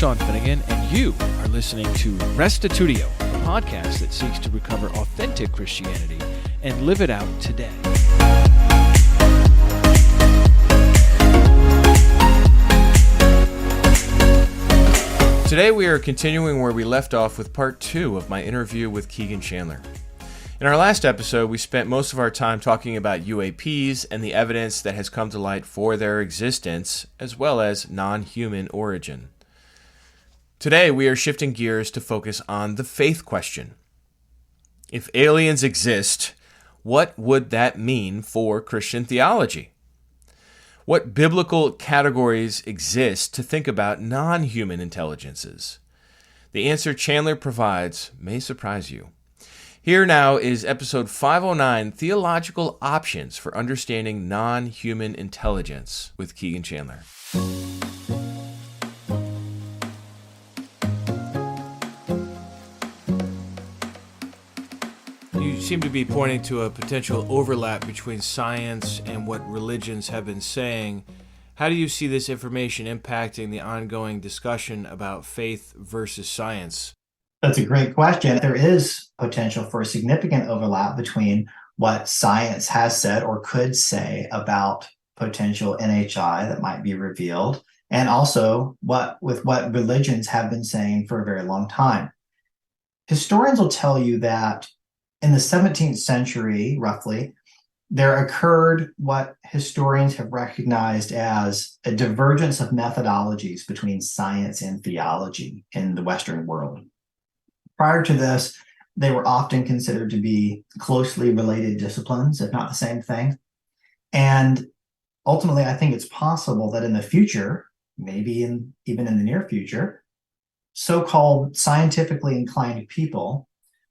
Sean Finnegan, and you are listening to Restitutio, a podcast that seeks to recover authentic Christianity and live it out today. Today we are continuing where we left off with part 2 of my interview with Kegan Chandler. In our last episode, we spent most of our time talking about UAPs and the evidence that has come to light for their existence, as well as non-human origin. Today, we are shifting gears to focus on the faith question. If aliens exist, what would that mean for Christian theology? What biblical categories exist to think about non-human intelligences? The answer Chandler provides may surprise you. Here now is episode 509, Theological Options for Understanding Non-Human Intelligence with Kegan Chandler. You seem to be pointing to a potential overlap between science and what religions have been saying. How do you see this information impacting the ongoing discussion about faith versus science? That's a great question. There is potential for a significant overlap between what science has said or could say about potential NHI that might be revealed, and also what religions have been saying for a very long time. Historians will tell you that in the 17th century, roughly, there occurred what historians have recognized as a divergence of methodologies between science and theology in the Western world. Prior to this, they were often considered to be closely related disciplines, if not the same thing. And ultimately, I think it's possible that in the future, maybe even in the near future, so-called scientifically inclined people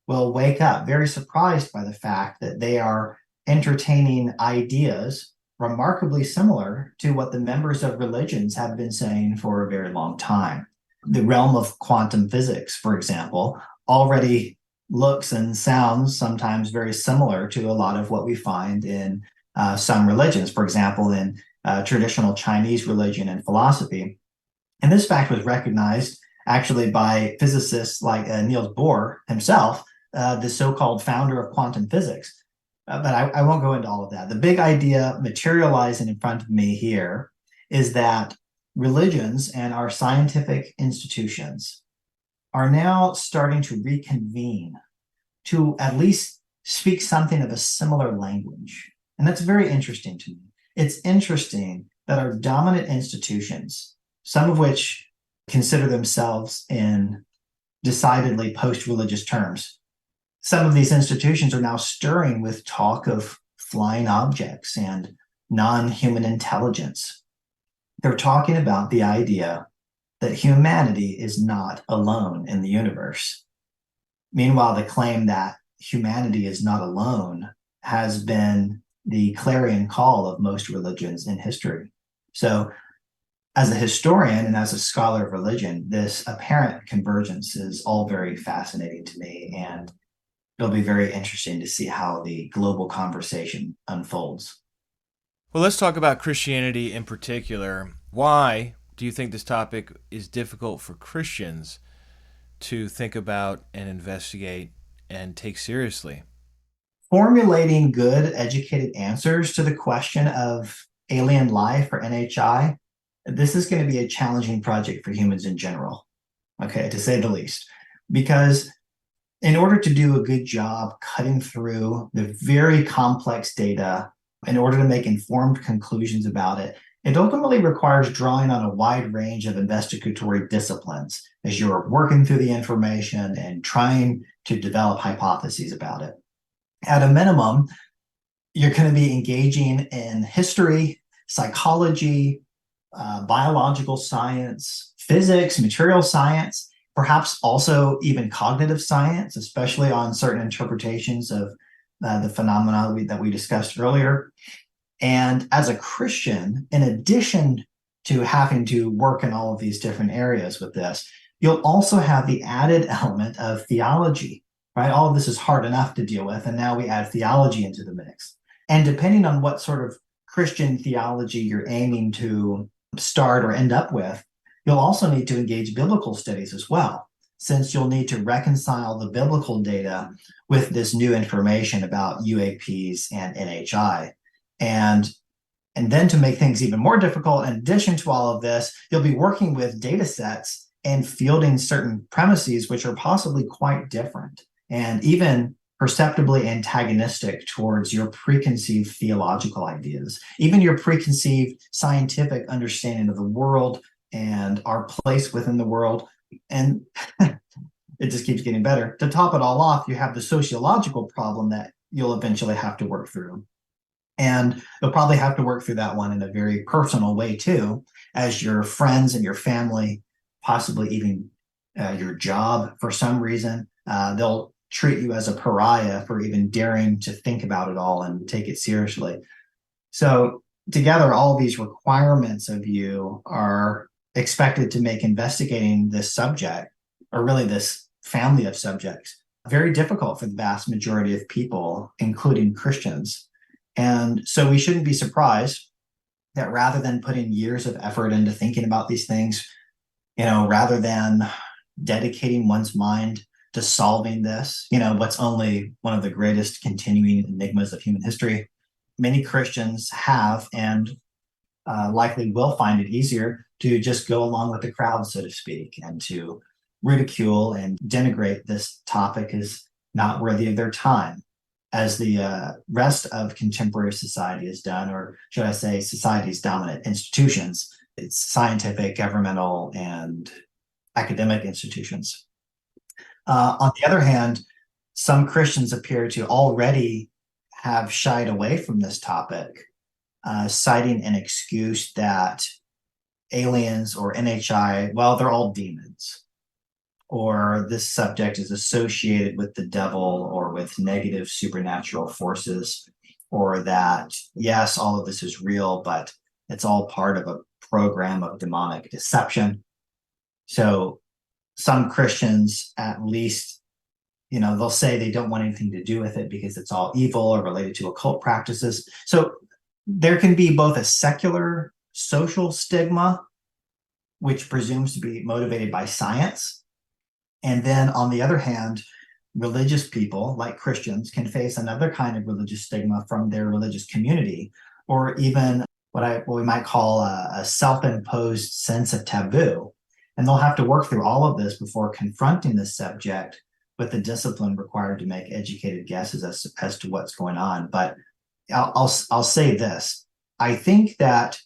will wake up very surprised by the fact that they are entertaining ideas remarkably similar to what the members of religions have been saying for a very long time. The realm of quantum physics, for example, already looks and sounds sometimes very similar to a lot of what we find in some religions, for example, in traditional Chinese religion and philosophy. And this fact was recognized actually by physicists like Niels Bohr himself, the so-called founder of quantum physics. But I won't go into all of that. The big idea materializing in front of me here is that religions and our scientific institutions are now starting to reconvene to at least speak something of a similar language. And that's very interesting to me. It's interesting that our dominant institutions, some of which consider themselves in decidedly post-religious terms, some of these institutions are now stirring with talk of flying objects and non-human intelligence. They're talking about the idea that humanity is not alone in the universe. Meanwhile, the claim that humanity is not alone has been the clarion call of most religions in history. So, as a historian and as a scholar of religion, this apparent convergence is all very fascinating to me, and it'll be very interesting to see how the global conversation unfolds. Well, let's talk about Christianity in particular. Why do you think this topic is difficult for Christians to think about and investigate and take seriously? Formulating good, educated answers to the question of alien life or NHI, this is going to be a challenging project for humans in general, okay, to say the least. Because in order to do a good job cutting through the very complex data, in order to make informed conclusions about it, it ultimately requires drawing on a wide range of investigatory disciplines as you're working through the information and trying to develop hypotheses about it. At a minimum, you're going to be engaging in history, psychology, biological science, physics, material science, perhaps also even cognitive science, especially on certain interpretations of the phenomena that we discussed earlier. And as a Christian, in addition to having to work in all of these different areas with this, you'll also have the added element of theology, right? All of this is hard enough to deal with, and now we add theology into the mix. And depending on what sort of Christian theology you're aiming to start or end up with, You'll also need to engage biblical studies as well, since you'll need to reconcile the biblical data with this new information about UAPs and NHI. And then to make things even more difficult, in addition to all of this, you'll be working with data sets and fielding certain premises which are possibly quite different and even perceptibly antagonistic towards your preconceived theological ideas, even your preconceived scientific understanding of the world and our place within the world. And it just keeps getting better. To top it all off, you have the sociological problem that you'll eventually have to work through. And you'll probably have to work through that one in a very personal way too, as your friends and your family, possibly even your job for some reason, they'll treat you as a pariah for even daring to think about it all and take it seriously. So together, all these requirements of you are expected to make investigating this subject, or really this family of subjects, very difficult for the vast majority of people, including Christians. And so we shouldn't be surprised that rather than putting years of effort into thinking about these things, rather than dedicating one's mind to solving this, what's only one of the greatest continuing enigmas of human history, many Christians have and likely will find it easier to just go along with the crowd, so to speak, and to ridicule and denigrate this topic as not worthy of their time, as the rest of contemporary society has done, or should I say society's dominant institutions, it's scientific, governmental, and academic institutions. On the other hand, some Christians appear to already have shied away from this topic, citing an excuse that aliens or NHI, well, they're all demons, or this subject is associated with the devil or with negative supernatural forces, or that, yes, all of this is real, but it's all part of a program of demonic deception. So some Christians, at least, they'll say they don't want anything to do with it because it's all evil or related to occult practices. So there can be both a secular social stigma, which presumes to be motivated by science. And then on the other hand, religious people like Christians can face another kind of religious stigma from their religious community, or even what we might call a self-imposed sense of taboo. And they'll have to work through all of this before confronting this subject with the discipline required to make educated guesses as to what's going on. But I'll say this. I think that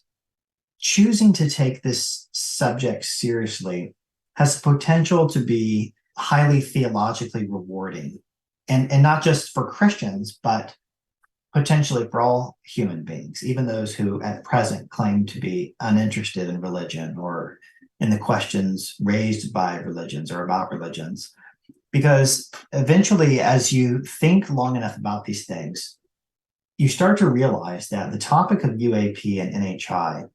choosing to take this subject seriously has the potential to be highly theologically rewarding, and not just for Christians, but potentially for all human beings, even those who at present claim to be uninterested in religion or in the questions raised by religions or about religions. Because eventually, as you think long enough about these things, you start to realize that the topic of UAP and NHI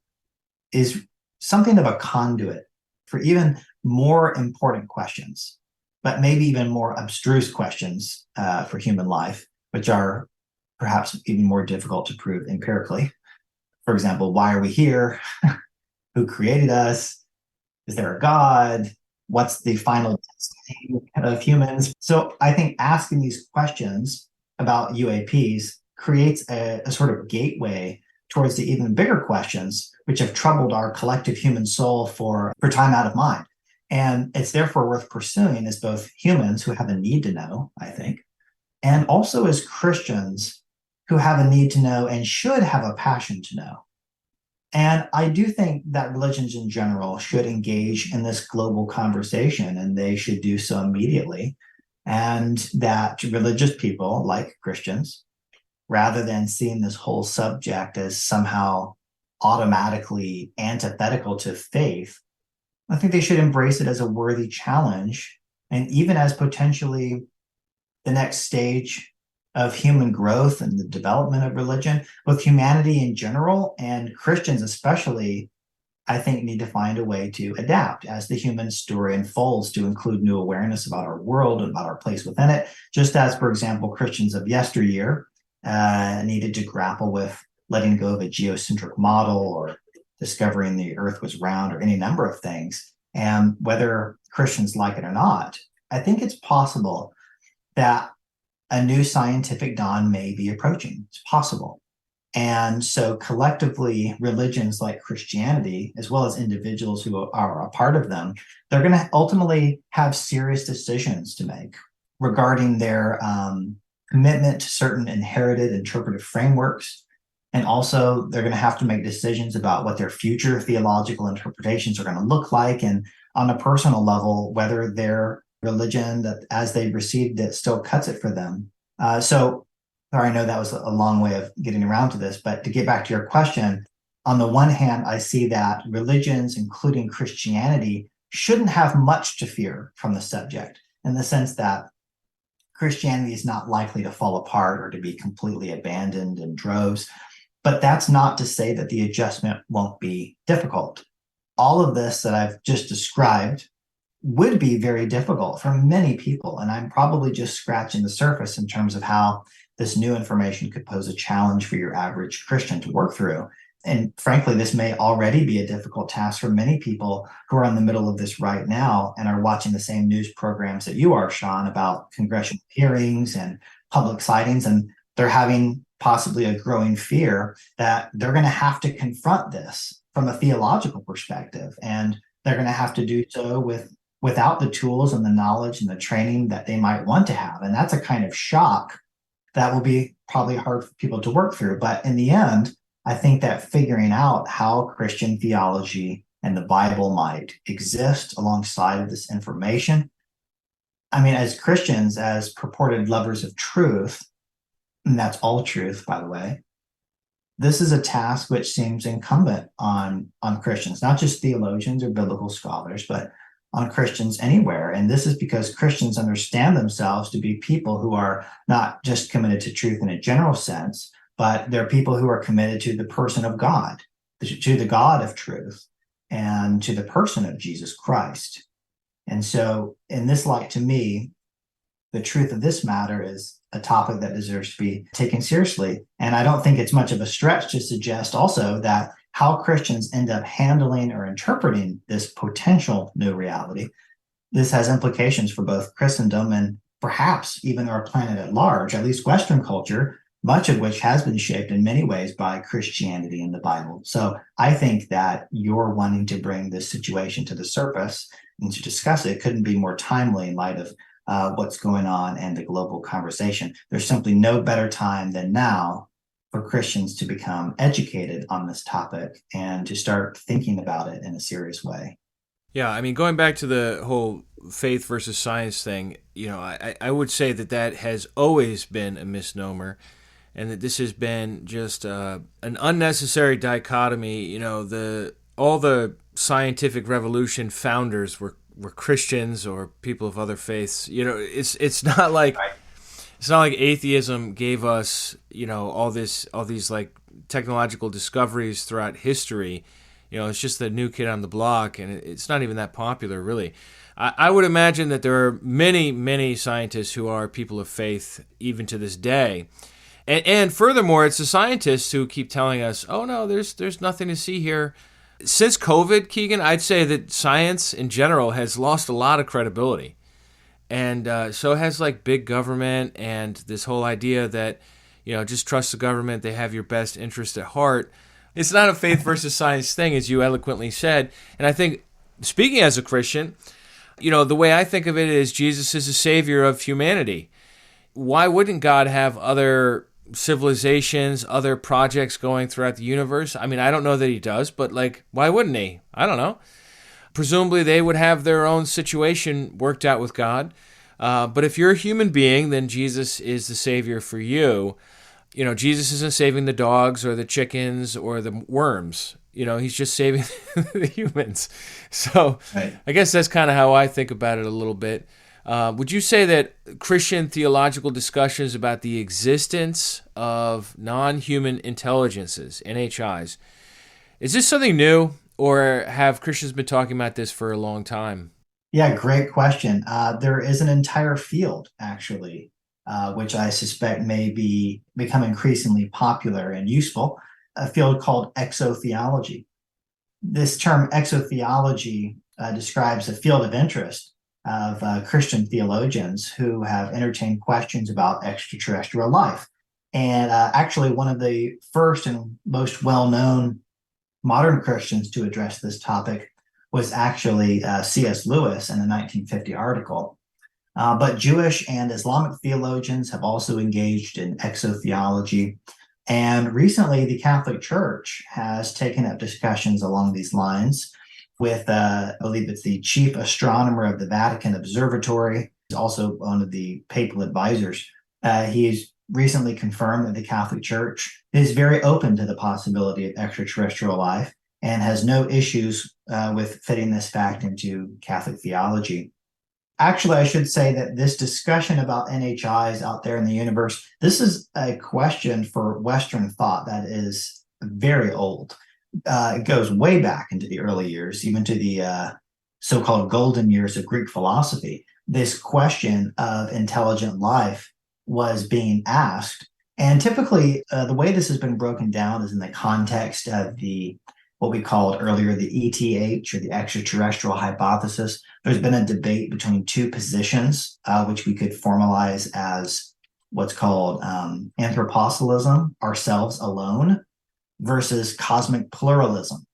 is something of a conduit for even more important questions, but maybe even more abstruse questions for human life, which are perhaps even more difficult to prove empirically. For example, why are we here? Who created us? Is there a God? What's the final destiny of humans? So I think asking these questions about UAPs creates a sort of gateway towards the even bigger questions, which have troubled our collective human soul for time out of mind. And it's therefore worth pursuing as both humans who have a need to know, I think, and also as Christians who have a need to know and should have a passion to know. And I do think that religions in general should engage in this global conversation, and they should do so immediately. And that religious people, like Christians, rather than seeing this whole subject as somehow automatically antithetical to faith, I think they should embrace it as a worthy challenge, and even as potentially the next stage of human growth and the development of religion. Both humanity in general and Christians especially, I think, need to find a way to adapt as the human story unfolds to include new awareness about our world and about our place within it, just as, for example, Christians of yesteryear needed to grapple with letting go of a geocentric model, or discovering the earth was round or any number of things. And whether Christians like it or not, I think it's possible that a new scientific dawn may be approaching. It's possible. And so collectively, religions like Christianity, as well as individuals who are a part of them, they're going to ultimately have serious decisions to make regarding their commitment to certain inherited interpretive frameworks. And also, they're going to have to make decisions about what their future theological interpretations are going to look like. And on a personal level, whether their religion that as they received it still cuts it for them. Sorry, I know that was a long way of getting around to this, but to get back to your question, on the one hand, I see that religions, including Christianity, shouldn't have much to fear from the subject, in the sense that Christianity is not likely to fall apart or to be completely abandoned in droves. But that's not to say that the adjustment won't be difficult. All of this that I've just described would be very difficult for many people. And I'm probably just scratching the surface in terms of how this new information could pose a challenge for your average Christian to work through. And frankly, this may already be a difficult task for many people who are in the middle of this right now and are watching the same news programs that you are, Sean, about congressional hearings and public sightings. And they're having possibly a growing fear that they're going to have to confront this from a theological perspective. And they're going to have to do so without the tools and the knowledge and the training that they might want to have. And that's a kind of shock that will be probably hard for people to work through. But in the end, I think that figuring out how Christian theology and the Bible might exist alongside of this information, I mean, as Christians, as purported lovers of truth, and that's all truth, by the way, this is a task which seems incumbent on Christians, not just theologians or biblical scholars, but on Christians anywhere. And this is because Christians understand themselves to be people who are not just committed to truth in a general sense, but they're people who are committed to the person of God, to the God of truth, and to the person of Jesus Christ. And so in this light, to me, the truth of this matter is a topic that deserves to be taken seriously. And I don't think it's much of a stretch to suggest also that how Christians end up handling or interpreting this potential new reality, this has implications for both Christendom and perhaps even our planet at large, at least Western culture, much of which has been shaped in many ways by Christianity and the Bible. So I think that you're wanting to bring this situation to the surface and to discuss it couldn't be more timely in light of what's going on and the global conversation. There's simply no better time than now for Christians to become educated on this topic and to start thinking about it in a serious way. Yeah, I mean, going back to the whole faith versus science thing, I would say that has always been a misnomer, and that this has been just an unnecessary dichotomy. All the scientific revolution founders were Christians or people of other faiths. It's not like Right. It's not like atheism gave us, all these like technological discoveries throughout history. It's just the new kid on the block, and it's not even that popular, really. I would imagine that there are many, many scientists who are people of faith even to this day. And furthermore, it's the scientists who keep telling us, oh, no, there's nothing to see here. Since COVID, Kegan, I'd say that science in general has lost a lot of credibility. And so has like big government and this whole idea that, just trust the government, they have your best interest at heart. It's not a faith versus science thing, as you eloquently said. And I think, speaking as a Christian, the way I think of it is Jesus is the savior of humanity. Why wouldn't God have other civilizations, other projects going throughout the universe? I mean, I don't know that he does, but why wouldn't he? I don't know. Presumably they would have their own situation worked out with God. But if you're a human being, then Jesus is the savior for you. Jesus isn't saving the dogs or the chickens or the worms. He's just saving the humans. So Right. I guess that's kind of how I think about it a little bit. Would you say that Christian theological discussions about the existence of non-human intelligences, NHIs, is this something new? Or have Christians been talking about this for a long time? Yeah, great question. There is an entire field, actually, which I suspect may become increasingly popular and useful, a field called exotheology. This term exotheology describes a field of interest of Christian theologians who have entertained questions about extraterrestrial life. And actually, one of the first and most well-known modern Christians to address this topic was actually C.S. Lewis in a 1950 article. But Jewish and Islamic theologians have also engaged in exotheology. And recently, the Catholic Church has taken up discussions along these lines with, I believe it's the chief astronomer of the Vatican Observatory. He's also one of the papal advisors. He's recently confirmed that the Catholic Church is very open to the possibility of extraterrestrial life and has no issues with fitting this fact into Catholic theology. Actually, I should say that this discussion about NHIs out there in the universe, this is a question for Western thought that is very old. It goes way back into the early years, even to the so-called golden years of Greek philosophy. This question of intelligent life was being asked. And typically, the way this has been broken down is in the context of what we called earlier the ETH, or the extraterrestrial hypothesis. There's been a debate between two positions, which we could formalize as what's called anthropocelism, ourselves alone, versus cosmic pluralism,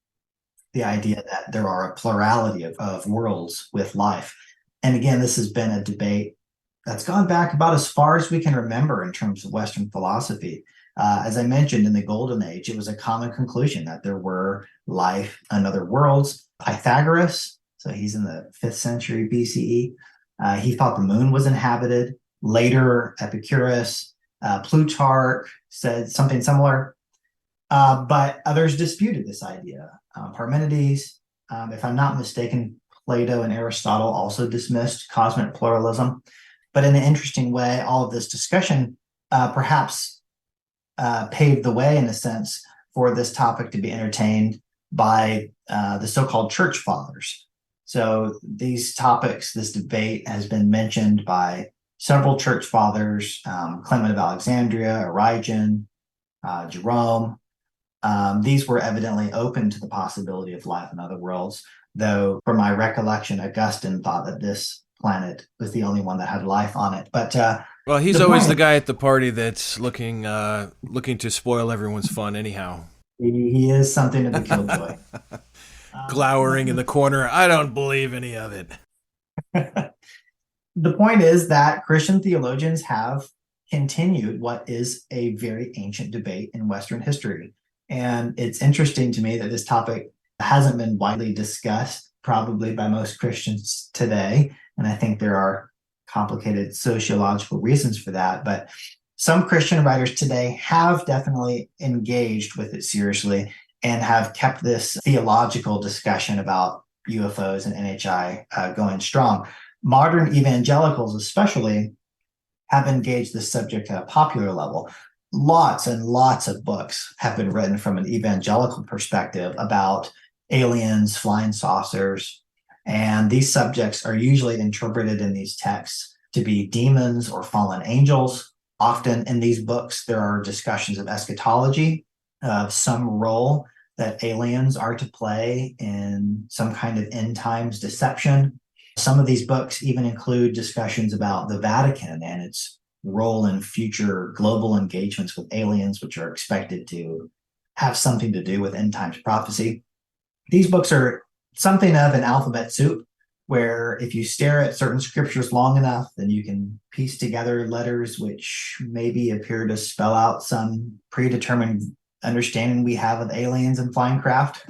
the idea that there are a plurality of worlds with life. And again, this has been a debate that's gone back about as far as we can remember in terms of Western philosophy. As I mentioned, in the Golden Age, it was a common conclusion that there were life on other worlds. Pythagoras, so he's in the 5th century BCE, he thought the moon was inhabited. Later, Epicurus, Plutarch said something similar, but others disputed this idea. Parmenides, if I'm not mistaken, Plato and Aristotle also dismissed cosmic pluralism. But in an interesting way, all of this discussion perhaps paved the way, in a sense, for this topic to be entertained by the so-called church fathers. So these topics, this debate has been mentioned by several church fathers, Clement of Alexandria, Origen, Jerome. These were evidently open to the possibility of life in other worlds, though from my recollection, Augustine thought that this planet was the only one that had life on it. But well, he's always the guy at the party that's looking to spoil everyone's fun anyhow. He is something of a killjoy. Glowering in the corner. I don't believe any of it. The point is that Christian theologians have continued what is a very ancient debate in Western history. And it's interesting to me that this topic hasn't been widely discussed, probably by most Christians today. And I think there are complicated sociological reasons for that. But some Christian writers today have definitely engaged with it seriously and have kept this theological discussion about UFOs and NHI going strong. Modern evangelicals, especially, have engaged this subject at a popular level. Lots and lots of books have been written from an evangelical perspective about aliens, flying saucers, and these subjects are usually interpreted in these texts to be demons or fallen angels. Often in these books, there are discussions of eschatology, of some role that aliens are to play in some kind of end times deception. Some of these books even include discussions about the Vatican and its role in future global engagements with aliens, which are expected to have something to do with end times prophecy. These books are something of an alphabet soup, where if you stare at certain scriptures long enough, then you can piece together letters which maybe appear to spell out some predetermined understanding we have of aliens and flying craft.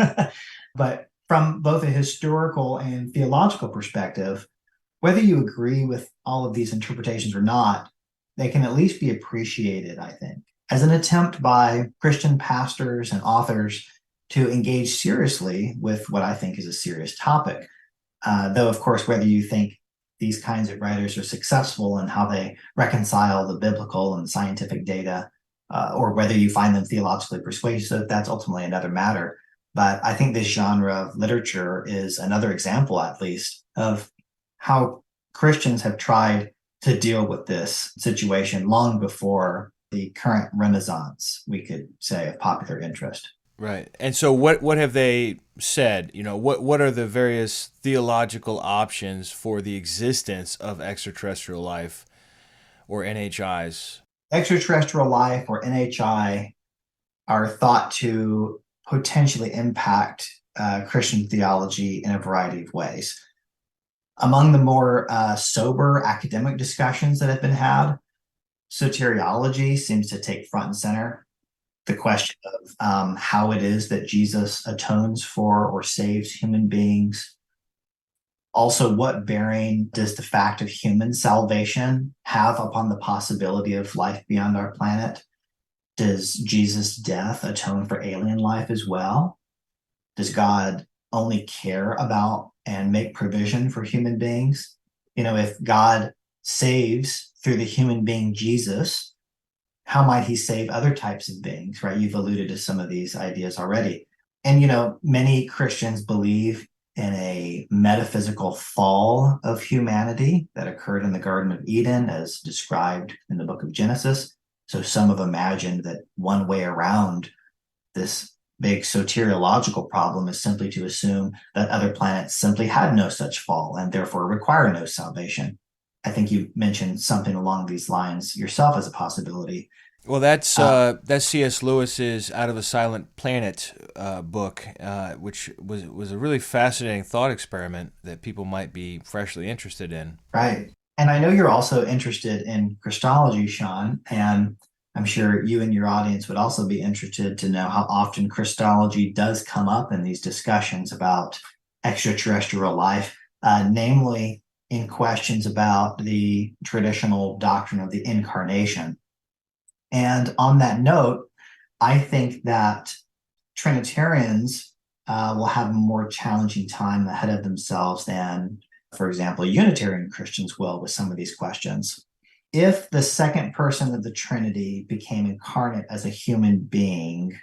But from both a historical and theological perspective, whether you agree with all of these interpretations or not, they can at least be appreciated, I think, as an attempt by Christian pastors and authors to engage seriously with what I think is a serious topic. Though, of course, whether you think these kinds of writers are successful in how they reconcile the biblical and scientific data, or whether you find them theologically persuasive, that's ultimately another matter. But I think this genre of literature is another example, at least, of how Christians have tried to deal with this situation long before the current renaissance, we could say, of popular interest. Right. And so what have they said? What are the various theological options for the existence of extraterrestrial life or NHIs? Extraterrestrial life, or NHI, are thought to potentially impact Christian theology in a variety of ways. Among the more sober academic discussions that have been had, soteriology seems to take front and center. The question of how it is that Jesus atones for or saves human beings. Also, what bearing does the fact of human salvation have upon the possibility of life beyond our planet? Does Jesus' death atone for alien life as well? Does God only care about and make provision for human beings? If God saves through the human being Jesus, how might he save other types of beings, right? You've alluded to some of these ideas already. And, many Christians believe in a metaphysical fall of humanity that occurred in the Garden of Eden, as described in the book of Genesis. So some have imagined that one way around this big soteriological problem is simply to assume that other planets simply had no such fall and therefore require no salvation. I think you mentioned something along these lines yourself as a possibility. Well, that's C.S. Lewis's Out of a Silent Planet book, which was a really fascinating thought experiment that people might be freshly interested in. Right. And I know you're also interested in Christology, Sean, and I'm sure you and your audience would also be interested to know how often Christology does come up in these discussions about extraterrestrial life, namely in questions about the traditional doctrine of the incarnation. And on that note, I think that Trinitarians will have a more challenging time ahead of themselves than, for example, Unitarian Christians will with some of these questions. If the second person of the Trinity became incarnate as a human being,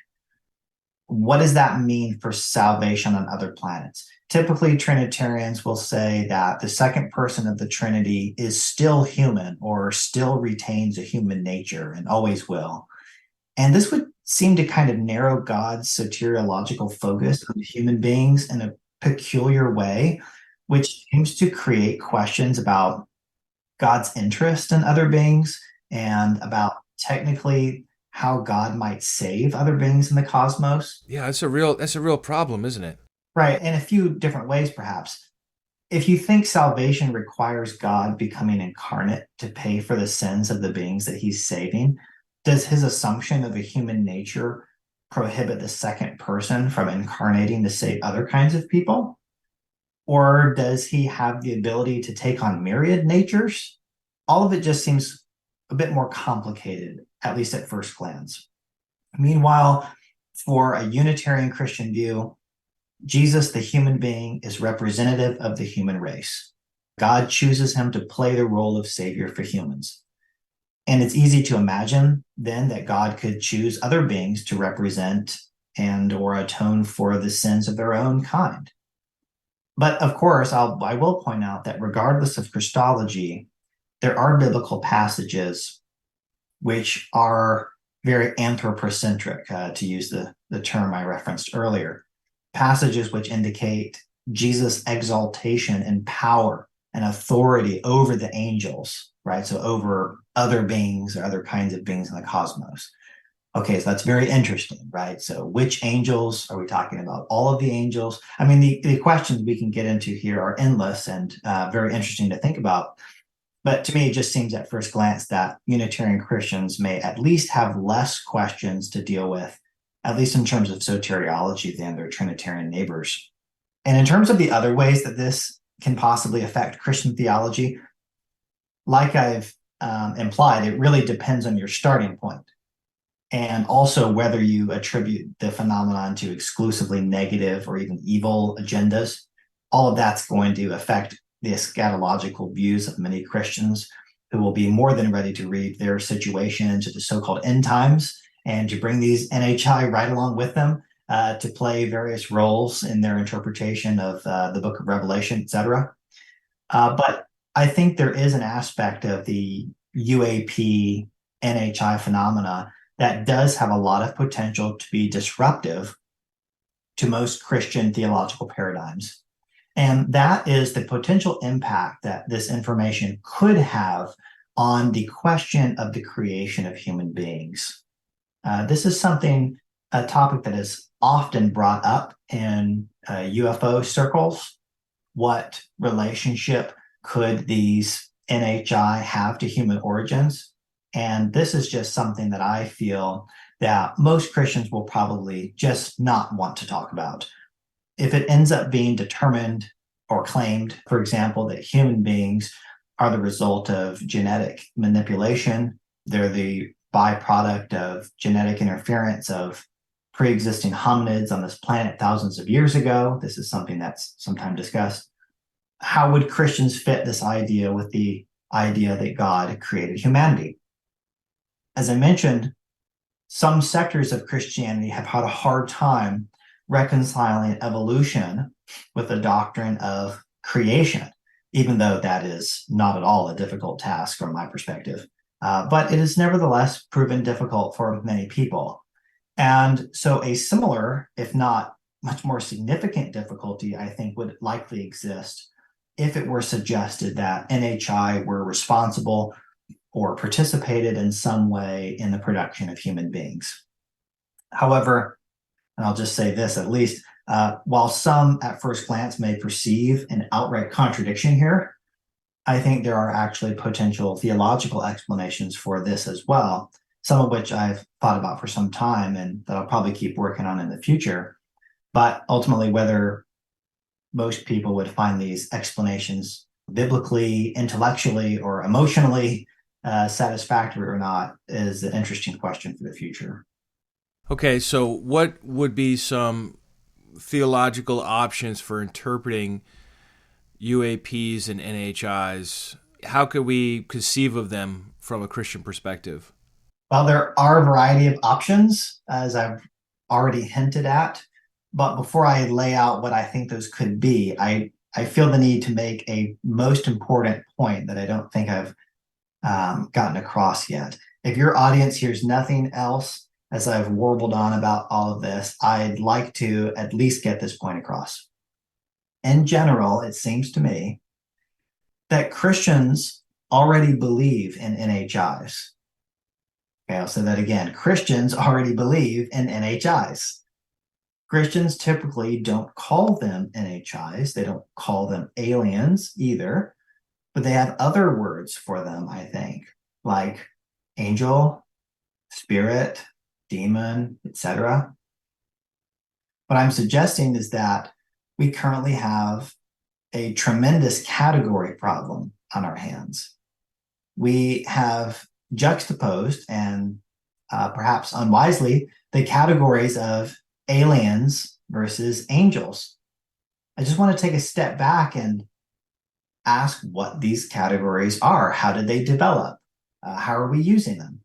what does that mean for salvation on other planets? Typically, Trinitarians will say that the second person of the Trinity is still human or still retains a human nature and always will. And this would seem to kind of narrow God's soteriological focus on human beings in a peculiar way, which seems to create questions about God's interest in other beings and about technically how God might save other beings in the cosmos. Yeah, that's a real problem, isn't it? Right. In a few different ways, perhaps. If you think salvation requires God becoming incarnate to pay for the sins of the beings that he's saving, does his assumption of a human nature prohibit the second person from incarnating to save other kinds of people? Or does he have the ability to take on myriad natures? All of it just seems a bit more complicated, at least at first glance. Meanwhile, for a Unitarian Christian view, Jesus, the human being, is representative of the human race. God chooses him to play the role of savior for humans. And it's easy to imagine then that God could choose other beings to represent and or atone for the sins of their own kind. But of course, I will point out that regardless of Christology, there are biblical passages which are very anthropocentric, to use the term I referenced earlier. Passages which indicate Jesus' exaltation and power and authority over the angels, right? So over other beings or other kinds of beings in the cosmos. Okay, so that's very interesting, right? So which angels are we talking about? All of the angels? I mean, the questions we can get into here are endless and very interesting to think about. But to me, it just seems at first glance that Unitarian Christians may at least have less questions to deal with, at least in terms of soteriology, than their Trinitarian neighbors. And in terms of the other ways that this can possibly affect Christian theology, like I've implied, it really depends on your starting point, and also whether you attribute the phenomenon to exclusively negative or even evil agendas. All of that's going to affect the eschatological views of many Christians, who will be more than ready to read their situation into the so-called end times and to bring these NHI right along with them to play various roles in their interpretation of the book of Revelation, etc. But I think there is an aspect of the UAP NHI phenomena that does have a lot of potential to be disruptive to most Christian theological paradigms. And that is the potential impact that this information could have on the question of the creation of human beings. This is a topic that is often brought up in UFO circles. What relationship could these NHI have to human origins? And this is just something that I feel that most Christians will probably just not want to talk about. If it ends up being determined or claimed, for example, that human beings are the result of genetic manipulation, they're the byproduct of genetic interference of pre-existing hominids on this planet thousands of years ago. This is something that's sometimes discussed. How would Christians fit this idea with the idea that God created humanity? As I mentioned, some sectors of Christianity have had a hard time reconciling evolution with the doctrine of creation, even though that is not at all a difficult task from my perspective. But it is nevertheless proven difficult for many people. And so a similar, if not much more significant difficulty, I think would likely exist if it were suggested that NHI were responsible or participated in some way in the production of human beings. However, and I'll just say this at least, while some at first glance may perceive an outright contradiction here, I think there are actually potential theological explanations for this as well, some of which I've thought about for some time and that I'll probably keep working on in the future. But ultimately, whether most people would find these explanations biblically, intellectually, or emotionally satisfactory or not is an interesting question for the future. Okay, so what would be some theological options for interpreting UAPs and NHIs? How could we conceive of them from a Christian perspective? Well, there are a variety of options, as I've already hinted at. But before I lay out what I think those could be, I feel the need to make a most important point that I don't think I've gotten across yet. If your audience hears nothing else as I've warbled on about all of this, I'd like to at least get this point across. In general, it seems to me that Christians already believe in NHIs. Okay, I'll say that again. Christians already believe in NHIs. Christians typically don't call them NHIs. They don't call them aliens either, but they have other words for them, I think, like angel, spirit, demon, etc. What I'm suggesting is that we currently have a tremendous category problem on our hands. We have juxtaposed and perhaps unwisely the categories of aliens versus angels. I just want to take a step back and ask what these categories are. How did they develop? How are we using them?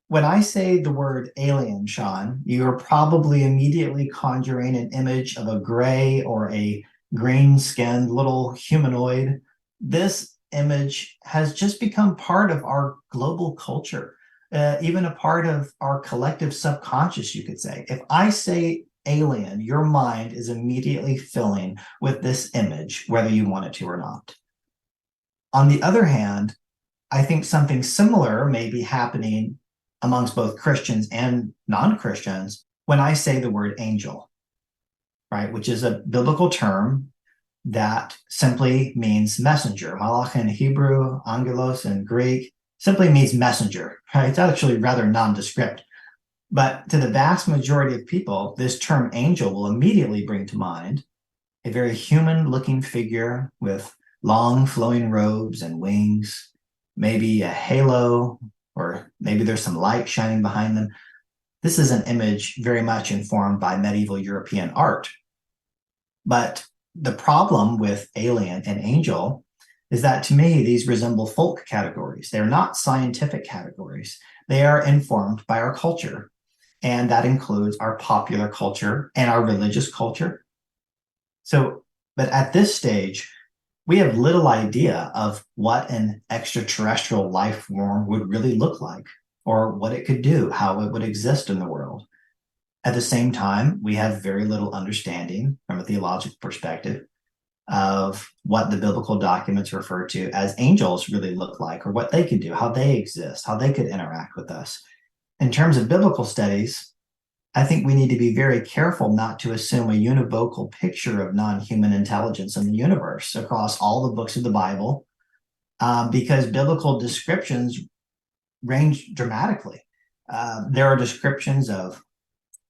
When I say the word alien, Sean, you are probably immediately conjuring an image of a gray or a green-skinned little humanoid. This image has just become part of our global culture, even a part of our collective subconscious, you could say. If I say alien, your mind is immediately filling with this image, whether you want it to or not. On the other hand, I think something similar may be happening amongst both Christians and non-Christians when I say the word angel, right, which is a biblical term that simply means messenger. Malach in Hebrew, angelos in Greek, simply means messenger, right? It's actually rather nondescript. But to the vast majority of people, this term angel will immediately bring to mind a very human-looking figure with long flowing robes and wings, maybe a halo, or maybe there's some light shining behind them. This is an image very much informed by medieval European art. But the problem with alien and angel is that to me, these resemble folk categories. They're not scientific categories. They are informed by our culture. And that includes our popular culture and our religious culture. So, but at this stage, we have little idea of what an extraterrestrial life form would really look like, or what it could do, how it would exist in the world. At the same time, we have very little understanding from a theological perspective of what the biblical documents refer to as angels really look like, or what they could do, how they exist, how they could interact with us. In terms of biblical studies, I think we need to be very careful not to assume a univocal picture of non-human intelligence in the universe across all the books of the Bible, because biblical descriptions range dramatically. There are descriptions of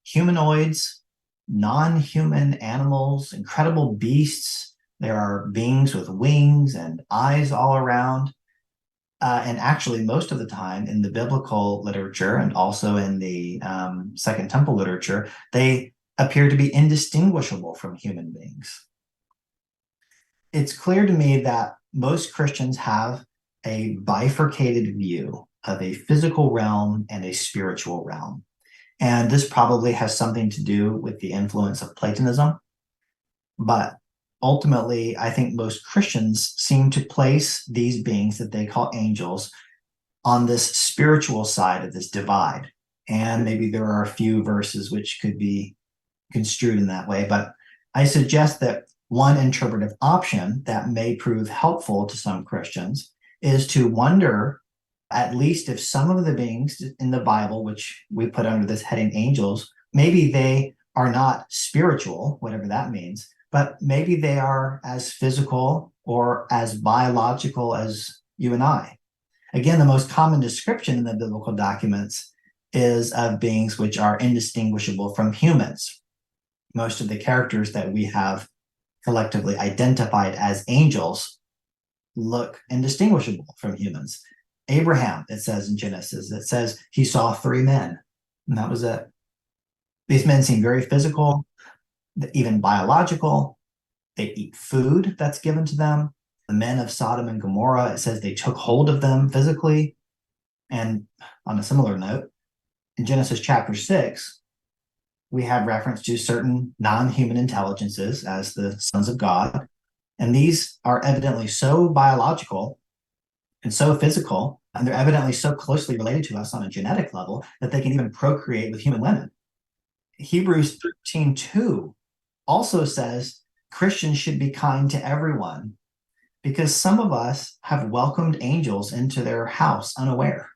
humanoids, non-human animals, incredible beasts. There are beings with wings and eyes all around. And actually, most of the time in the biblical literature and also in the Second Temple literature, they appear to be indistinguishable from human beings. It's clear to me that most Christians have a bifurcated view of a physical realm and a spiritual realm. And this probably has something to do with the influence of Platonism. But ultimately, I think most Christians seem to place these beings that they call angels on this spiritual side of this divide. And maybe there are a few verses which could be construed in that way. But I suggest that one interpretive option that may prove helpful to some Christians is to wonder, at least if some of the beings in the Bible, which we put under this heading angels, maybe they are not spiritual, whatever that means, but maybe they are as physical or as biological as you and I. Again, the most common description in the biblical documents is of beings which are indistinguishable from humans. Most of the characters that we have collectively identified as angels look indistinguishable from humans. Abraham, it says in Genesis, it says he saw three men, and that was it. These men seem very physical, even biological. They eat food that's given to them. The men of Sodom and Gomorrah, it says they took hold of them physically. And on a similar note, in Genesis chapter 6, we have reference to certain non-human intelligences as the sons of God. And these are evidently so biological and so physical, and they're evidently so closely related to us on a genetic level that they can even procreate with human women. Hebrews 13:2 also says Christians should be kind to everyone, because some of us have welcomed angels into their house unaware.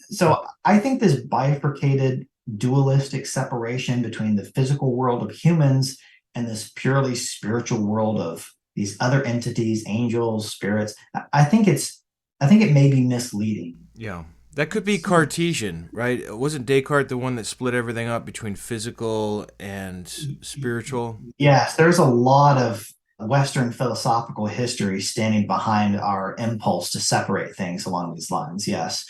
So I think this bifurcated, dualistic separation between the physical world of humans and this purely spiritual world of these other entities, angels, spirits, I think it may be misleading. Yeah. That could be Cartesian, right? Wasn't Descartes the one that split everything up between physical and spiritual? Yes, there's a lot of Western philosophical history standing behind our impulse to separate things along these lines, yes.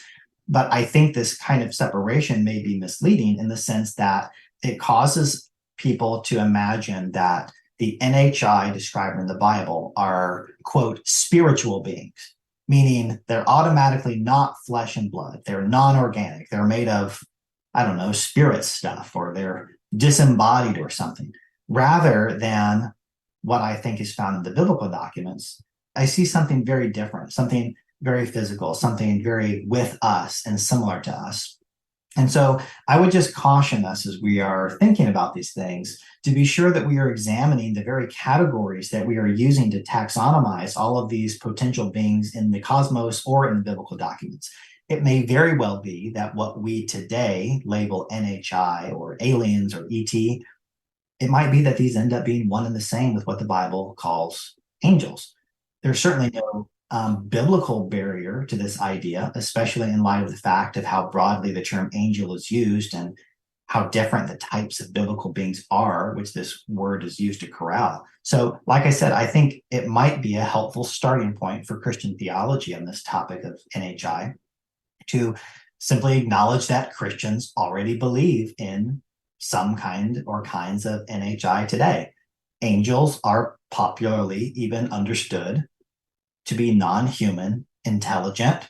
But I think this kind of separation may be misleading in the sense that it causes people to imagine that the NHI described in the Bible are, quote, spiritual beings, meaning they're automatically not flesh and blood. They're non-organic. They're made of, I don't know, spirit stuff, or they're disembodied or something, rather than what I think is found in the biblical documents. I see something very different, something very physical, something very with us and similar to us. And so I would just caution us as we are thinking about these things to be sure that we are examining the very categories that we are using to taxonomize all of these potential beings in the cosmos or in the biblical documents. It may very well be that what we today label NHI or aliens or ET, it might be that these end up being one and the same with what the Bible calls angels. There's certainly no biblical barrier to this idea, especially in light of the fact of how broadly the term angel is used and how different the types of biblical beings are, which this word is used to corral. So, like I said, I think it might be a helpful starting point for Christian theology on this topic of NHI to simply acknowledge that Christians already believe in some kind or kinds of NHI today. Angels are popularly even understood to be non-human, intelligent,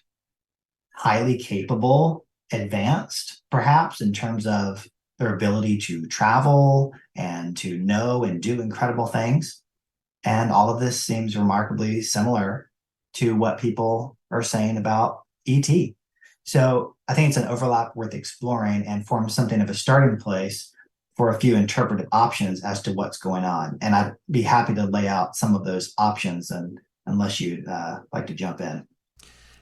highly capable, advanced, perhaps in terms of their ability to travel and to know and do incredible things. And all of this seems remarkably similar to what people are saying about ET. So I think it's an overlap worth exploring and forms something of a starting place for a few interpretive options as to what's going on. And I'd be happy to lay out some of those options, and unless you'd like to jump in.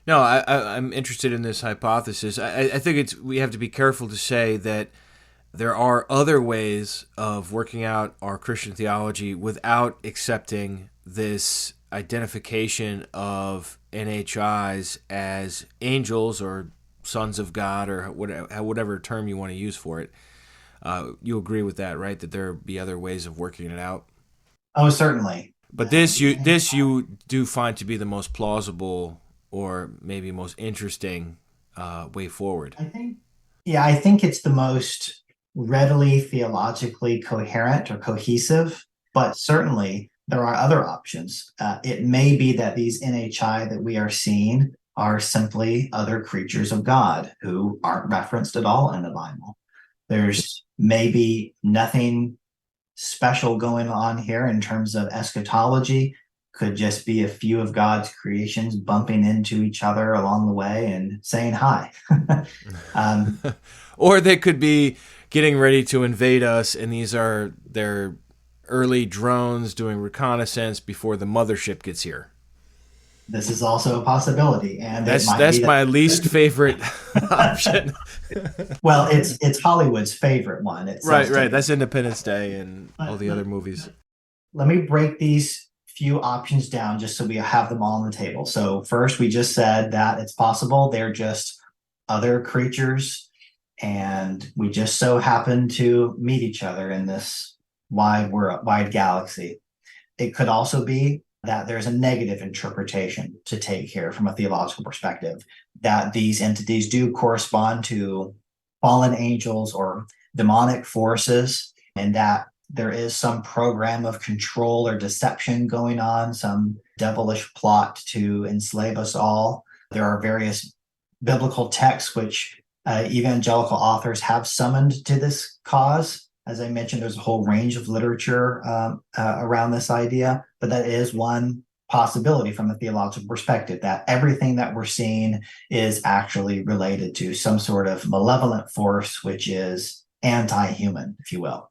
No, I'm interested in this hypothesis. I think we have to be careful to say that there are other ways of working out our Christian theology without accepting this identification of NHIs as angels or sons of God or whatever term you want to use for it. You agree with that, right? That there be other ways of working it out. Oh, certainly. But this you do find to be the most plausible or maybe most interesting way forward. I think it's the most readily theologically coherent or cohesive, but certainly there are other options. It may be that these NHI that we are seeing are simply other creatures of God who aren't referenced at all in the Bible. There's maybe nothing special going on here in terms of eschatology. Could just be a few of God's creations bumping into each other along the way and saying hi. Or they could be getting ready to invade us, and these are their early drones doing reconnaissance before the mothership gets here. This is also a possibility, and that's my least favorite option. Well, it's Hollywood's favorite one. Right. That's Independence Day and all the other movies. Let me break these few options down just so we have them all on the table. So first, we just said that it's possible they're just other creatures, and we just so happen to meet each other in this wide galaxy. It could also be that there's a negative interpretation to take here from a theological perspective, that these entities do correspond to fallen angels or demonic forces, and that there is some program of control or deception going on, some devilish plot to enslave us all. There are various biblical texts which evangelical authors have summoned to this cause. As I mentioned, there's a whole range of literature around this idea, but that is one possibility from a theological perspective, that everything that we're seeing is actually related to some sort of malevolent force, which is anti-human, if you will.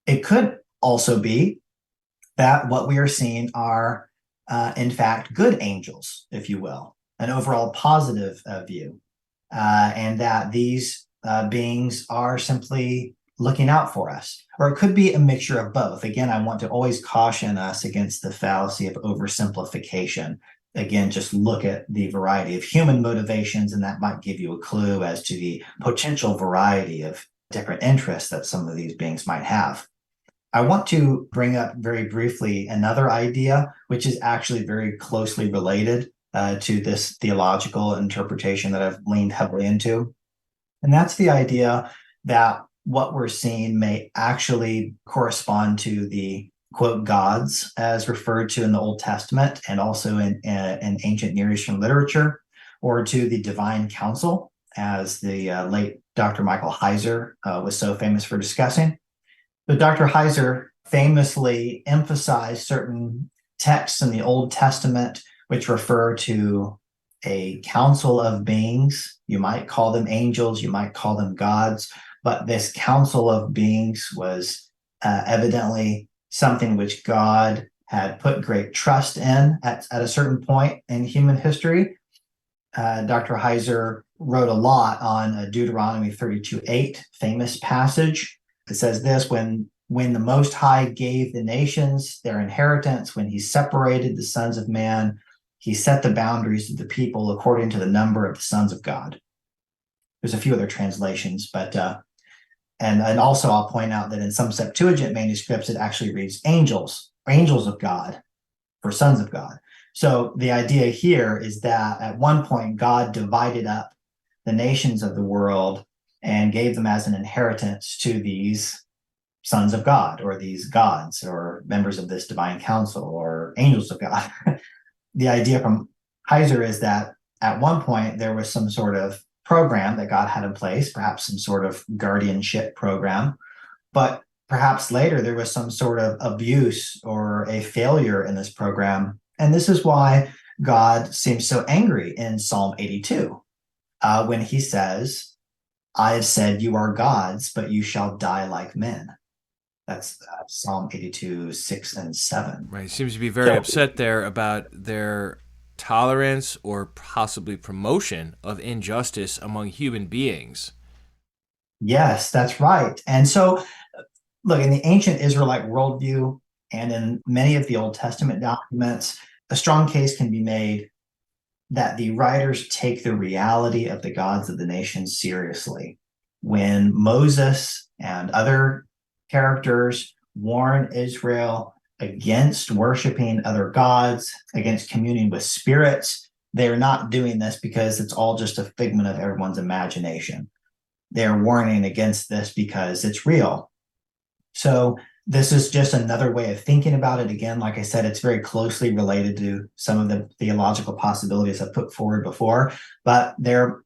It could also be that what we are seeing are, in fact, good angels, if you will, an overall positive view, and that these beings are simply looking out for us. Or it could be a mixture of both. Again, I want to always caution us against the fallacy of oversimplification. Again, just look at the variety of human motivations, and that might give you a clue as to the potential variety of different interests that some of these beings might have. I want to bring up very briefly another idea, which is actually very closely related to this theological interpretation that I've leaned heavily into. And that's the idea that what we're seeing may actually correspond to the, quote, gods as referred to in the Old Testament and also in ancient Near Eastern literature, or to the divine council, as the late Dr. Michael Heiser was so famous for discussing. But Dr. Heiser famously emphasized certain texts in the Old Testament which refer to a council of beings. You might call them angels, you might call them gods, but this council of beings was evidently something which God had put great trust in at a certain point in human history. Dr. Heiser wrote a lot on Deuteronomy 32:8, famous passage. It says this: when the Most High gave the nations their inheritance, when he separated the sons of man, he set the boundaries of the people according to the number of the sons of God. There's a few other translations, but and also I'll point out that in some Septuagint manuscripts, it actually reads angels of God, for sons of God. So the idea here is that at one point, God divided up the nations of the world and gave them as an inheritance to these sons of God, or these gods, or members of this divine council, or angels of God. The idea from Heiser is that at one point there was some sort of program that God had in place, perhaps some sort of guardianship program, but perhaps later there was some sort of abuse or a failure in this program. And this is why God seems so angry in Psalm 82. when he says, I have said you are gods, but you shall die like men. That's Psalm 82, 6 and 7. Right. He seems to be very So, upset there about their tolerance or possibly promotion of injustice among human beings. yes, that's right. And so, look, in the ancient Israelite worldview and in many of the Old Testament documents, a strong case can be made that the writers take the reality of the gods of the nation seriously. When Moses and other characters warn Israel against worshiping other gods, against communing with spirits, they're not doing this because it's all just a figment of everyone's imagination. They're warning against this because it's real. So this is just another way of thinking about it. Again, like I said, it's very closely related to some of the theological possibilities I've put forward before, but there,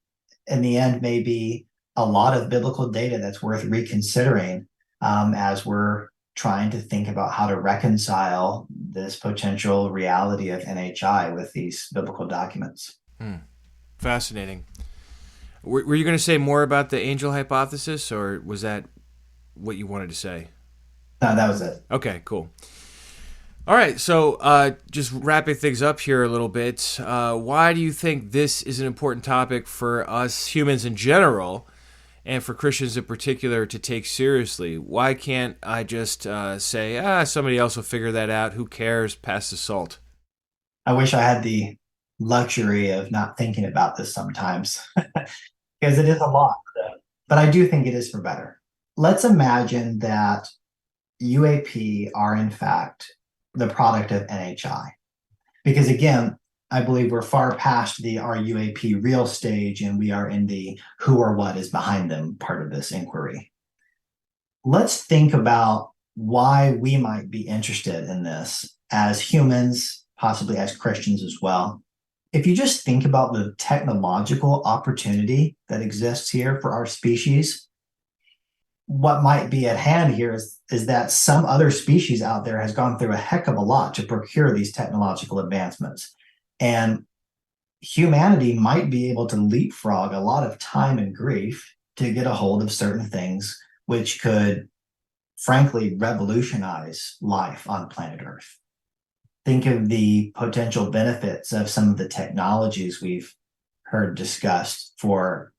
in the end, may be a lot of biblical data that's worth reconsidering as we're trying to think about how to reconcile this potential reality of NHI with these biblical documents. Fascinating. Were you going to say more about the angel hypothesis, or was that what you wanted to say? No, that was it. Okay, cool. All right, so just wrapping things up here a little bit, why do you think this is an important topic for us humans in general and for Christians in particular to take seriously? Why can't I just say, somebody else will figure that out, who cares, pass the salt? I wish I had the luxury of not thinking about this sometimes because it is a lot, but I do think it is for better. Let's imagine that UAP are in fact the product of NHI. Because again, I believe we're far past the are UAP real stage and we are in the who or what is behind them part of this inquiry. Let's think about why we might be interested in this as humans, possibly as Christians as well. If you just think about the technological opportunity that exists here for our species, what might be at hand here is that some other species out there has gone through a heck of a lot to procure these technological advancements. And humanity might be able to leapfrog a lot of time and grief to get a hold of certain things, which could, frankly, revolutionize life on planet Earth. Think of the potential benefits of some of the technologies we've heard discussed for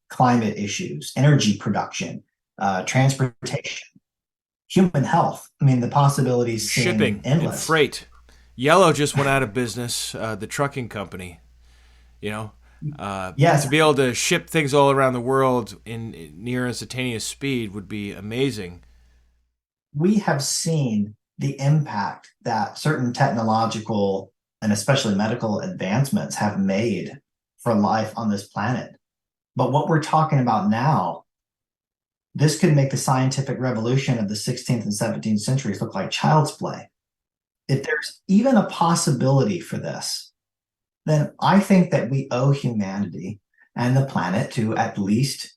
climate issues, energy production, transportation, human health. I mean, the possibilities Shipping seem endless. and freight. Yellow just went out of business, the trucking company. Yes. To be able to ship things all around the world in near instantaneous speed would be amazing. We have seen the impact that certain technological and especially medical advancements have made for life on this planet. But what we're talking about now, this could make the scientific revolution of the 16th and 17th centuries look like child's play. If there's even a possibility for this, then I think that we owe humanity and the planet to at least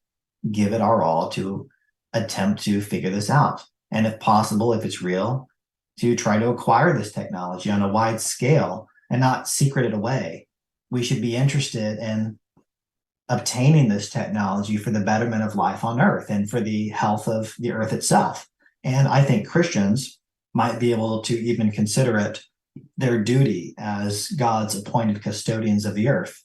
give it our all to attempt to figure this out. And if possible, if it's real, to try to acquire this technology on a wide scale and not secret it away. We should be interested in obtaining this technology for the betterment of life on Earth and for the health of the Earth itself. And I think Christians might be able to even consider it their duty as God's appointed custodians of the earth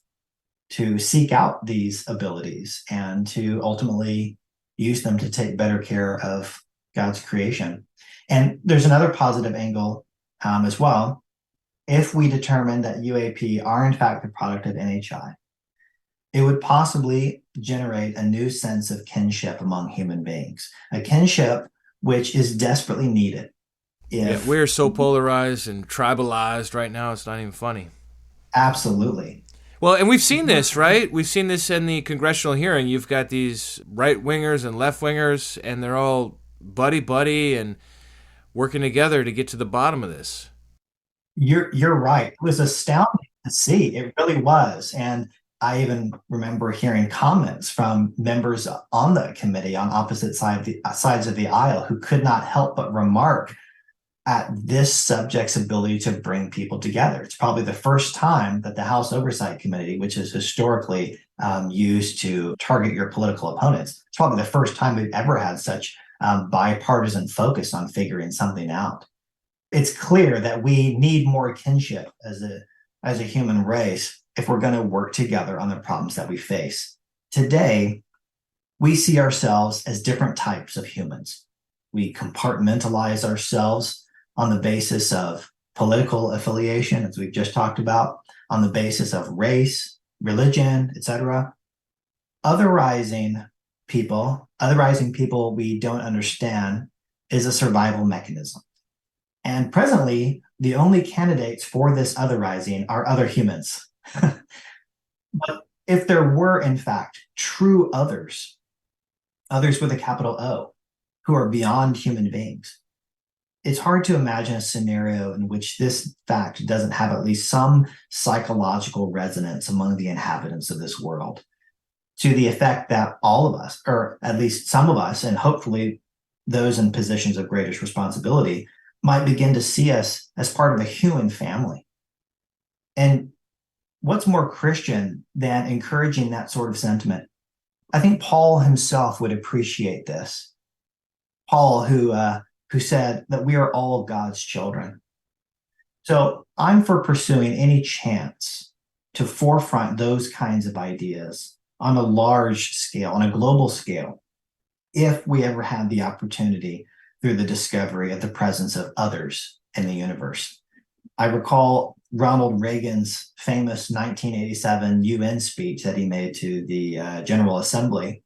to seek out these abilities and to ultimately use them to take better care of God's creation. And there's another positive angle as well. If we determine that UAP are in fact the product of NHI, it would possibly generate a new sense of kinship among human beings, a kinship which is desperately needed. We're so polarized and tribalized right now, it's not even funny. Absolutely. Well, and we've seen this, right? We've seen this in the congressional hearing. You've got these right-wingers and left-wingers, and they're all buddy-buddy and working together to get to the bottom of this. You're right. It was astounding to see. It really was. And I even remember hearing comments from members on the committee on opposite sides of the aisle who could not help but remark at this subject's ability to bring people together. It's probably the first time that the House Oversight Committee, which is historically used to target your political opponents. It's probably the first time we've ever had such bipartisan focus on figuring something out. It's clear that we need more kinship as a human race if we're going to work together on the problems that we face. Today, we see ourselves as different types of humans. We compartmentalize ourselves on the basis of political affiliation, as we've just talked about, on the basis of race, religion, etc. Otherizing people we don't understand is a survival mechanism. And presently, the only candidates for this otherizing are other humans. But if there were, in fact, true others with a capital O, who are beyond human beings, it's hard to imagine a scenario in which this fact doesn't have at least some psychological resonance among the inhabitants of this world, to the effect that all of us, or at least some of us, and hopefully those in positions of greatest responsibility, might begin to see us as part of a human family. And what's more Christian than encouraging that sort of sentiment? I think Paul himself would appreciate this. Paul, who said that we are all God's children. So I'm for pursuing any chance to forefront those kinds of ideas on a large scale, on a global scale, if we ever had the opportunity through the discovery of the presence of others in the universe. I recall Ronald Reagan's famous 1987 UN speech that he made to the General Assembly,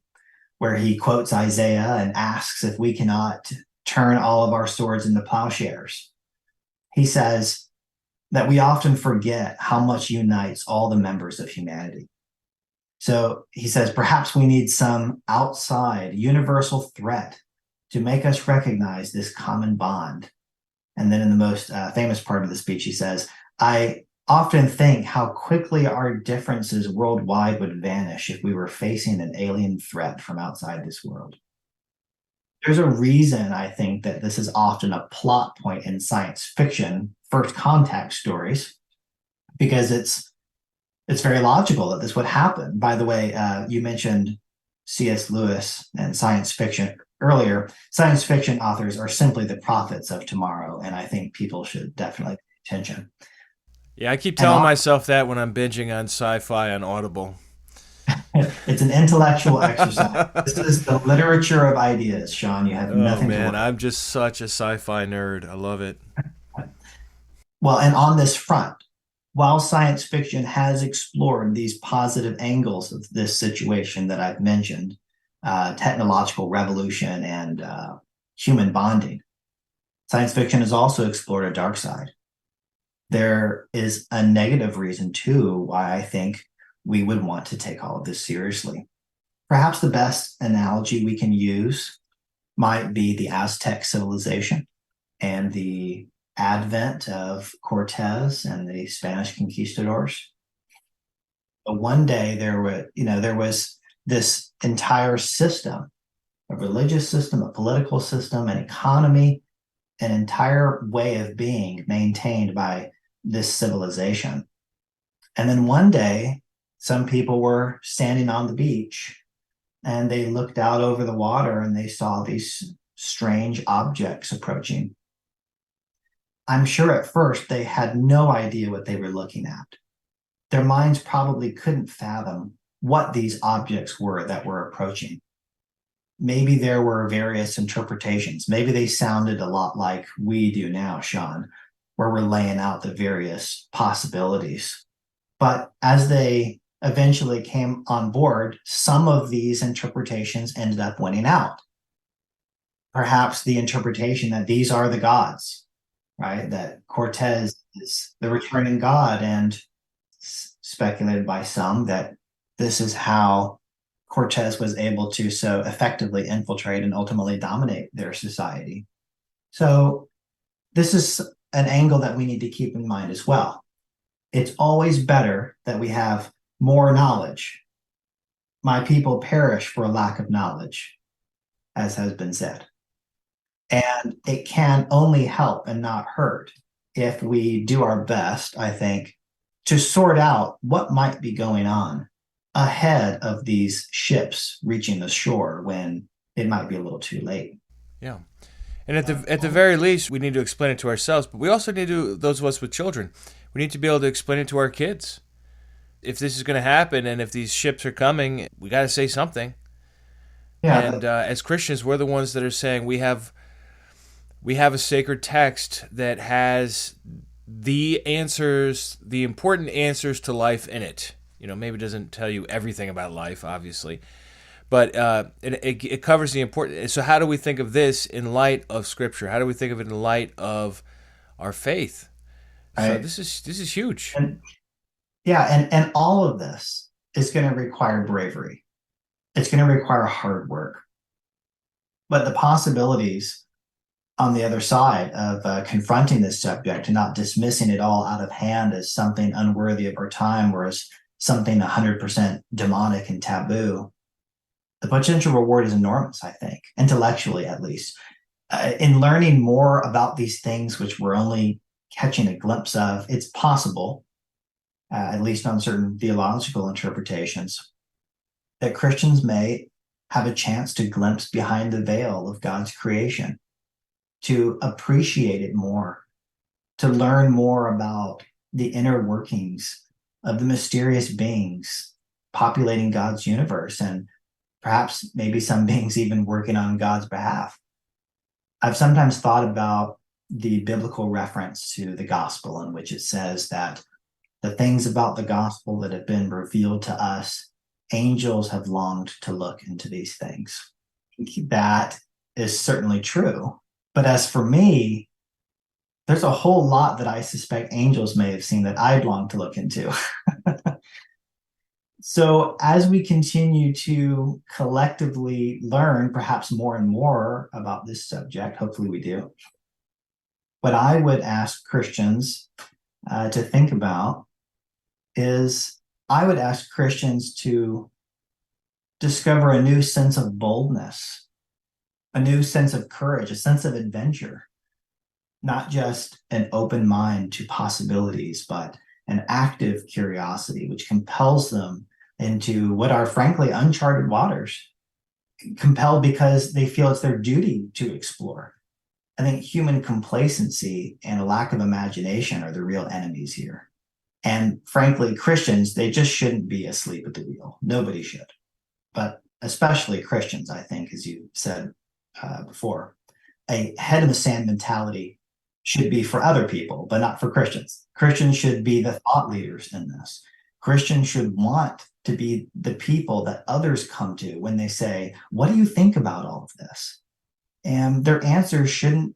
where he quotes Isaiah and asks if we cannot turn all of our swords into plowshares. He says that we often forget how much unites all the members of humanity. So he says, perhaps we need some outside universal threat to make us recognize this common bond. And then in the most famous part of the speech, he says, I often think how quickly our differences worldwide would vanish if we were facing an alien threat from outside this world. There's a reason I think that this is often a plot point in science fiction first contact stories, because it's very logical that this would happen. By the way, you mentioned C.S. Lewis and science fiction earlier. Science fiction authors are simply the prophets of tomorrow, and I think people should definitely pay attention. Yeah, I keep telling myself that when I'm binging on sci-fi on Audible. It's an intellectual exercise. This is the literature of ideas, Sean. You have nothing to worry. I'm just such a sci-fi nerd. I love it. Well, and on this front, while science fiction has explored these positive angles of this situation that I've mentioned, technological revolution and human bonding, science fiction has also explored a dark side. There is a negative reason, too, why I think we would want to take all of this seriously. Perhaps the best analogy we can use might be the Aztec civilization and the advent of Cortez and the Spanish conquistadors. But one day there was this entire system, a religious system, a political system, an economy, an entire way of being maintained by this civilization. And then one day, some people were standing on the beach and they looked out over the water and they saw these strange objects approaching. I'm sure at first they had no idea what they were looking at. Their minds probably couldn't fathom what these objects were that were approaching. Maybe there were various interpretations. Maybe they sounded a lot like we do now, Sean, where we're laying out the various possibilities. But as they eventually came on board, some of these interpretations ended up winning out. Perhaps the interpretation that these are the gods, right? That Cortez is the returning god, and speculated by some that this is how Cortez was able to so effectively infiltrate and ultimately dominate their society. So this is an angle that we need to keep in mind as well. It's always better that we have more knowledge. My people perish for a lack of knowledge, as has been said. And it can only help and not hurt if we do our best, I think, to sort out what might be going on ahead of these ships reaching the shore when it might be a little too late. Yeah. And at the very least, we need to explain it to ourselves, but we also need to, those of us with children, we need to be able to explain it to our kids. If this is going to happen and if these ships are coming, we got to say something. Yeah, And as Christians, we're the ones that are saying we have a sacred text that has the answers, the important answers to life in it. Maybe it doesn't tell you everything about life, obviously, but it covers the important. So how do we think of this in light of Scripture? How do we think of it in light of our faith? So right. this is huge. And yeah, and all of this is going to require bravery. It's going to require hard work. But the possibilities on the other side of confronting this subject and not dismissing it all out of hand as something unworthy of our time or as something 100% demonic and taboo, the potential reward is enormous, I think, intellectually at least. In learning more about these things, which we're only catching a glimpse of, it's possible, at least on certain theological interpretations, that Christians may have a chance to glimpse behind the veil of God's creation, to appreciate it more, to learn more about the inner workings of the mysterious beings populating God's universe, and perhaps maybe some beings even working on God's behalf. I've sometimes thought about the biblical reference to the gospel in which it says that the things about the gospel that have been revealed to us, angels have longed to look into these things. That is certainly true. But as for me, there's a whole lot that I suspect angels may have seen that I'd long to look into. So as we continue to collectively learn perhaps more and more about this subject, hopefully we do, what I would ask Christians to think about is I would ask Christians to discover a new sense of boldness, a new sense of courage, a sense of adventure, not just an open mind to possibilities, but an active curiosity, which compels them into what are frankly uncharted waters, compelled because they feel it's their duty to explore. I think human complacency and a lack of imagination are the real enemies here. And frankly, Christians, they just shouldn't be asleep at the wheel. Nobody should. But especially Christians, I think, as you said before, a head in the sand mentality should be for other people, but not for Christians. Christians should be the thought leaders in this. Christians should want to be the people that others come to when they say, what do you think about all of this? And their answers shouldn't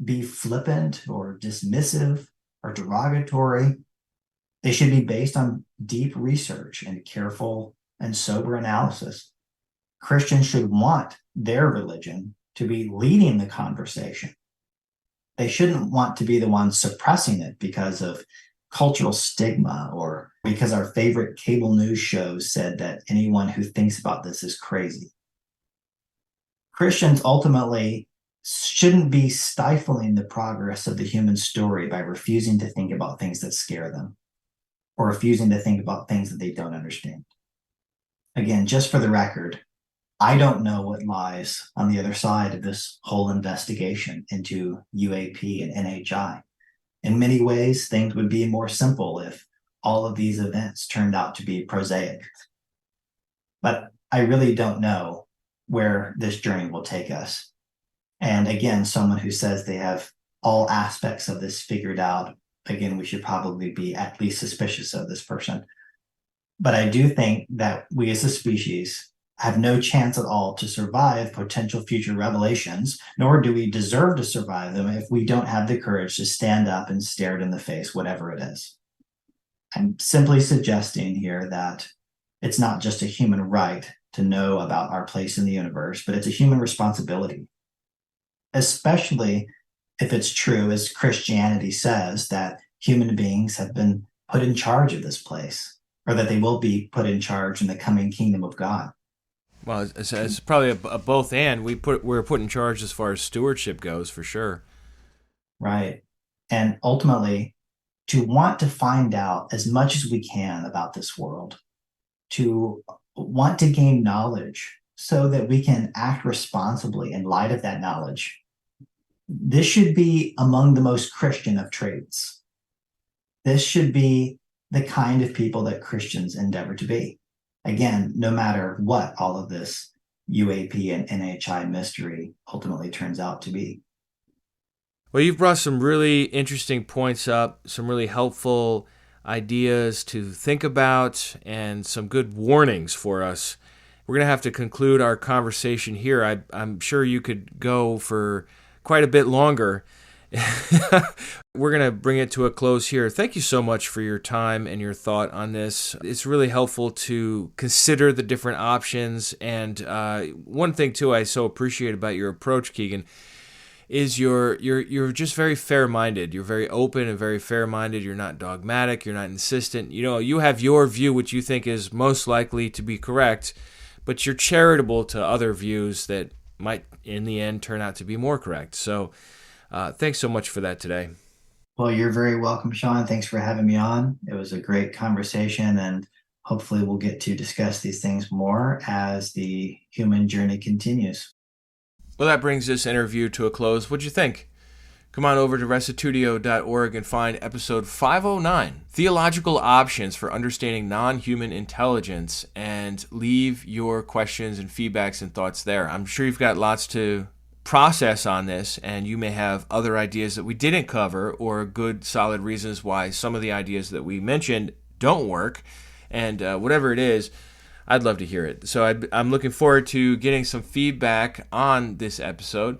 be flippant or dismissive or derogatory. They should be based on deep research and careful and sober analysis. Christians should want their religion to be leading the conversation. They shouldn't want to be the ones suppressing it because of cultural stigma or because our favorite cable news shows said that anyone who thinks about this is crazy. Christians ultimately shouldn't be stifling the progress of the human story by refusing to think about things that scare them or refusing to think about things that they don't understand. Again, just for the record, I don't know what lies on the other side of this whole investigation into UAP and NHI. In many ways, things would be more simple if all of these events turned out to be prosaic. But I really don't know where this journey will take us. And again, someone who says they have all aspects of this figured out, again, we should probably be at least suspicious of this person. But I do think that we as a species have no chance at all to survive potential future revelations, nor do we deserve to survive them if we don't have the courage to stand up and stare it in the face, whatever it is. I'm simply suggesting here that it's not just a human right to know about our place in the universe, but it's a human responsibility, especially if it's true, as Christianity says, that human beings have been put in charge of this place, or that they will be put in charge in the coming kingdom of God. Well, it's probably a both and. We're put in charge as far as stewardship goes, for sure. Right. And ultimately, to want to find out as much as we can about this world, to want to gain knowledge so that we can act responsibly in light of that knowledge. This should be among the most Christian of traits. This should be the kind of people that Christians endeavor to be. Again, no matter what all of this UAP and NHI mystery ultimately turns out to be. Well, you've brought some really interesting points up, some really helpful ideas to think about, and some good warnings for us. We're going to have to conclude our conversation here. I'm sure you could go for quite a bit longer. We're going to bring it to a close here. Thank you so much for your time and your thought on this. It's really helpful to consider the different options. And one thing, too, I so appreciate about your approach, Kegan, is you're just very fair-minded. You're very open and very fair-minded. You're not dogmatic. You're not insistent. You have your view, which you think is most likely to be correct, but you're charitable to other views that might, in the end, turn out to be more correct. So thanks so much for that today. Well, you're very welcome, Sean. Thanks for having me on. It was a great conversation, and hopefully we'll get to discuss these things more as the human journey continues. Well, that brings this interview to a close. What'd you think? Come on over to restitutio.org and find episode 509, Theological Options for Understanding Non-Human Intelligence, and leave your questions and feedbacks and thoughts there. I'm sure you've got lots to process on this, and you may have other ideas that we didn't cover or good, solid reasons why some of the ideas that we mentioned don't work. And whatever it is, I'd love to hear it. So I'm looking forward to getting some feedback on this episode.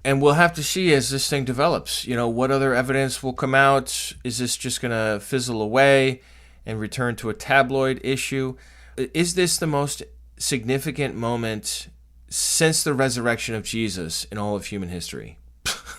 And we'll have to see as this thing develops, what other evidence will come out. Is this just going to fizzle away and return to a tabloid issue? Is this the most significant moment since the resurrection of Jesus in all of human history?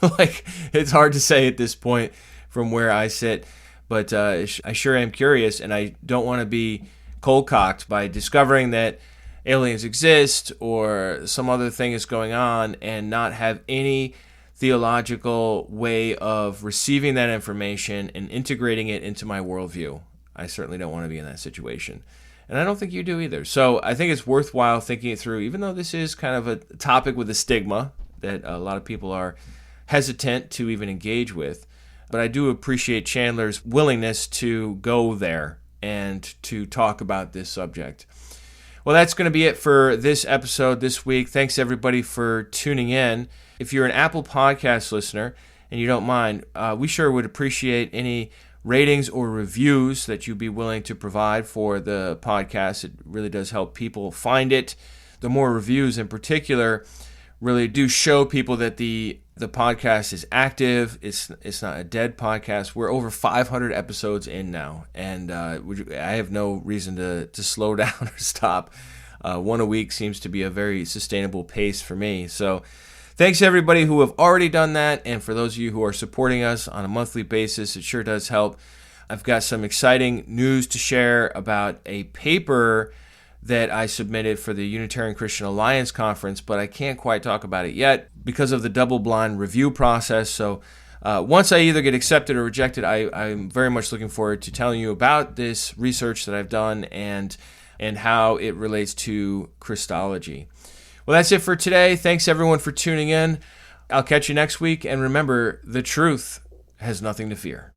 It's hard to say at this point from where I sit, but I sure am curious, and I don't want to be cold-cocked by discovering that aliens exist or some other thing is going on and not have any theological way of receiving that information and integrating it into my worldview. I certainly don't want to be in that situation. And I don't think you do either. So I think it's worthwhile thinking it through, even though this is kind of a topic with a stigma that a lot of people are hesitant to even engage with. But I do appreciate Chandler's willingness to go there and to talk about this subject. Well, that's going to be it for this episode this week. Thanks, everybody, for tuning in. If you're an Apple Podcast listener and you don't mind, we sure would appreciate any ratings or reviews that you'd be willing to provide for the podcast. It really does help people find it. The more reviews in particular really do show people that the podcast is active. It's not a dead podcast. We're over 500 episodes in now, and I have no reason to slow down or stop. One a week seems to be a very sustainable pace for me. So thanks to everybody who have already done that, and for those of you who are supporting us on a monthly basis, it sure does help. I've got some exciting news to share about a paper that I submitted for the Unitarian Christian Alliance Conference, but I can't quite talk about it yet because of the double-blind review process. So once I either get accepted or rejected, I'm very much looking forward to telling you about this research that I've done and how it relates to Christology. Well, that's it for today. Thanks, everyone, for tuning in. I'll catch you next week, and remember, the truth has nothing to fear.